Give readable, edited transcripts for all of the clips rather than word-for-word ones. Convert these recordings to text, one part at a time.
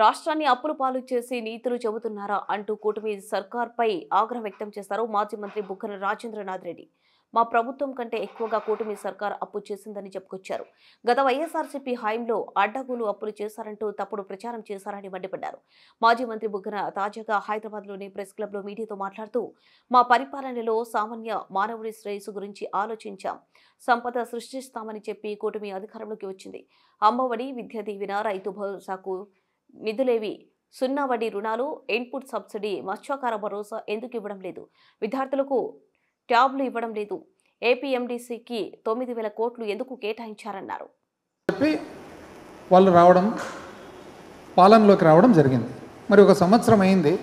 రాష్ట్రాన్ని అప్పుల పాలు చేసి నీతులు చెబుతున్నారా అంటూ కూటమి సర్కార్పై ఆగ్రహం వ్యక్తం చేశారు మాజీ మంత్రి బుగ్గన రాజేంద్రనాథ్ రెడ్డి. మా ప్రభుత్వం కంటే ఎక్కువగా కూటమి సర్కార్ అప్పు చేసిందని చెప్పుకొచ్చారు. గత వైఎస్ఆర్సీపీ హయాంలో అడ్డగోలు అప్పులు చేశారంటూ తప్పుడు ప్రచారం చేశారని మండిపడ్డారు. మాజీ మంత్రి బుగ్గన తాజాగా హైదరాబాద్లోని ప్రెస్ క్లబ్లో మీడియాతో మాట్లాడుతూ, మా పరిపాలనలో సామాన్య మానవుడి శ్రేయస్సు గురించి ఆలోచించాం, సంపద సృష్టిస్తామని చెప్పి కూటమి అధికారంలోకి వచ్చింది. అమ్మఒడి, విద్యా దీవెన, రైతు భరోసాకు నిధులేవి, సున్నా వడ్డీ రుణాలు, ఇన్పుట్ సబ్సిడీ, మత్స్యకార భరోసా ఎందుకు ఇవ్వడం లేదు, విద్యార్థులకు ట్యాబ్లు ఇవ్వడం లేదు, ఏపీఎండీసీకి 9,000 కోట్లు ఎందుకు కేటాయించారన్నారు. వాళ్ళు పాలనలోకి రావడం జరిగింది. మరి ఒక సంవత్సరం అయింది.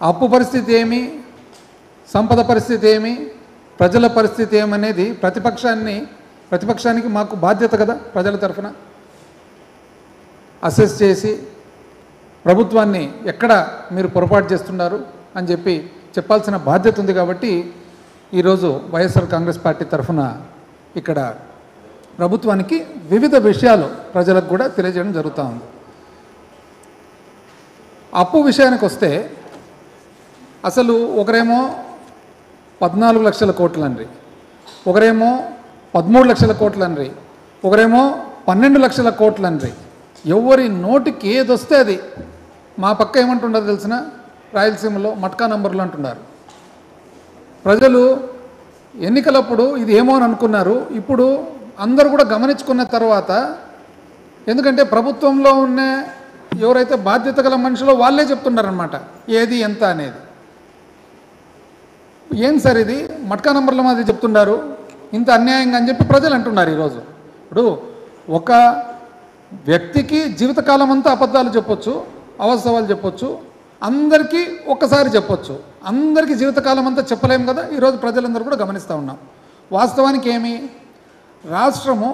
అప్పు పరిస్థితి ఏమి, సంపద పరిస్థితి ఏమి, ప్రజల పరిస్థితి ఏమనేది ప్రతిపక్షానికి మాకు బాధ్యత కదా, ప్రజల తరఫున అసెస్ చేసి ప్రభుత్వాన్ని ఎక్కడ మీరు పొరపాటు చేస్తున్నారు అని చెప్పాల్సిన బాధ్యత ఉంది. కాబట్టి ఈరోజు వైఎస్ఆర్ కాంగ్రెస్ పార్టీ తరఫున ఇక్కడ ప్రభుత్వానికి వివిధ విషయాలు ప్రజలకు కూడా తెలియజేయడం జరుగుతూ ఉంది. అప్పు విషయానికి వస్తే అసలు ఒకరేమో 14 లక్షల కోట్లనరి, ఒకరేమో 13 లక్షల కోట్లనరి, ఒకరేమో 12 లక్షల కోట్లనరి. ఎవరి నోటికి ఏదొస్తే అది. మా పక్క ఏమంటుండదు తెలిసిన, రాయలసీమలో మట్కా నంబర్లు అంటున్నారు. ప్రజలు ఎన్నికలప్పుడు ఇది ఏమో అని అనుకున్నారు. ఇప్పుడు అందరూ కూడా గమనించుకున్న తర్వాత, ఎందుకంటే ప్రభుత్వంలో ఉన్న ఎవరైతే బాధ్యత గల మనుషులో వాళ్ళే చెప్తున్నారనమాట ఏది ఎంత అనేది. ఏం సార్ ఇది మట్కా నంబర్ల మాది చెప్తున్నారు, ఇంత అన్యాయంగా అని చెప్పి ప్రజలు అంటున్నారు. ఈరోజు ఇప్పుడు ఒక వ్యక్తికి జీవితకాలం అంతా అబద్ధాలు చెప్పొచ్చు, అవాస్తవాలు చెప్పొచ్చు, అందరికీ ఒక్కసారి చెప్పొచ్చు. అందరికీ జీవితకాలం అంతా చెప్పలేము కదా. ఈరోజు ప్రజలందరూ కూడా గమనిస్తూ ఉన్నాం. వాస్తవానికి ఏమి, రాష్ట్రము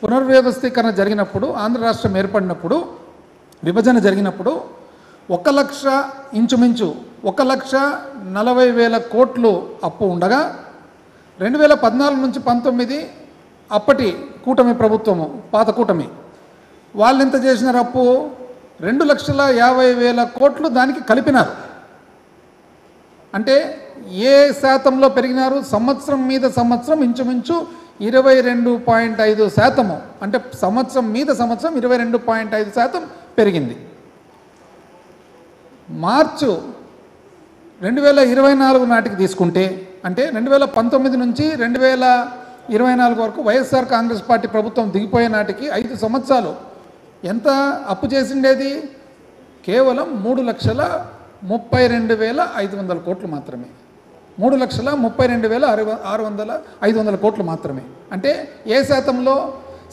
పునర్వ్యవస్థీకరణ జరిగినప్పుడు, ఆంధ్ర రాష్ట్రం ఏర్పడినప్పుడు, విభజన జరిగినప్పుడు 1,40,000 కోట్లు అప్పు ఉండగా 2014 నుంచి 19 అప్పటి కూటమి ప్రభుత్వము, పాత కూటమి, వాళ్ళు ఎంత చేసినారు అప్పు, 2,50,000 కోట్లు దానికి కలిపినారు. అంటే ఏ శాతంలో పెరిగినారు, సంవత్సరం మీద సంవత్సరం ఇంచుమించు 22.5%, అంటే సంవత్సరం మీద సంవత్సరం 22.5% పెరిగింది. మార్చు 2024 నాటికి తీసుకుంటే, అంటే 2019 నుంచి 2024 వరకు వైఎస్ఆర్ కాంగ్రెస్ పార్టీ ప్రభుత్వం దిగిపోయే నాటికి 5 సంవత్సరాలు ఎంత అప్పు చేసిండేది, కేవలం 3,32,500 కోట్లు మాత్రమే. 3,32,500 కోట్లు మాత్రమే. అంటే ఏ శాతంలో,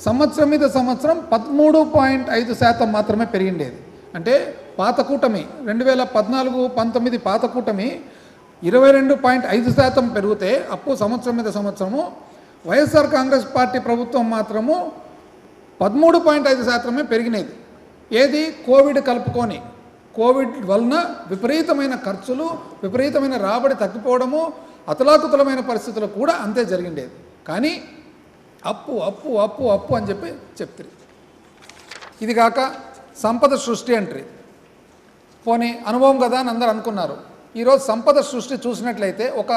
సంవత్సరం మీద సంవత్సరం 13.5% మాత్రమే పెరిగిండేది. అంటే పాత కూటమి 2014-19 పాత కూటమి 22.5% పెరిగితే అప్పు సంవత్సరం మీద సంవత్సరము, వైఎస్ఆర్ కాంగ్రెస్ పార్టీ ప్రభుత్వం మాత్రము 13.5% పెరిగినది. ఏది, కోవిడ్ కలుపుకొని, కోవిడ్ వలన విపరీతమైన ఖర్చులు, విపరీతమైన రాబడి తగ్గిపోవడము, అతలాకుతలమైన పరిస్థితులు కూడా అంతే జరిగిండేది. కానీ అప్పు అప్పు అప్పు అప్పు అని చెప్తారు. ఇది కాక సంపద సృష్టి అంటారు. పోనీ అనుభవం కదా అని అందరూ అనుకున్నారు. ఈరోజు సంపద సృష్టి చూసినట్లయితే ఒక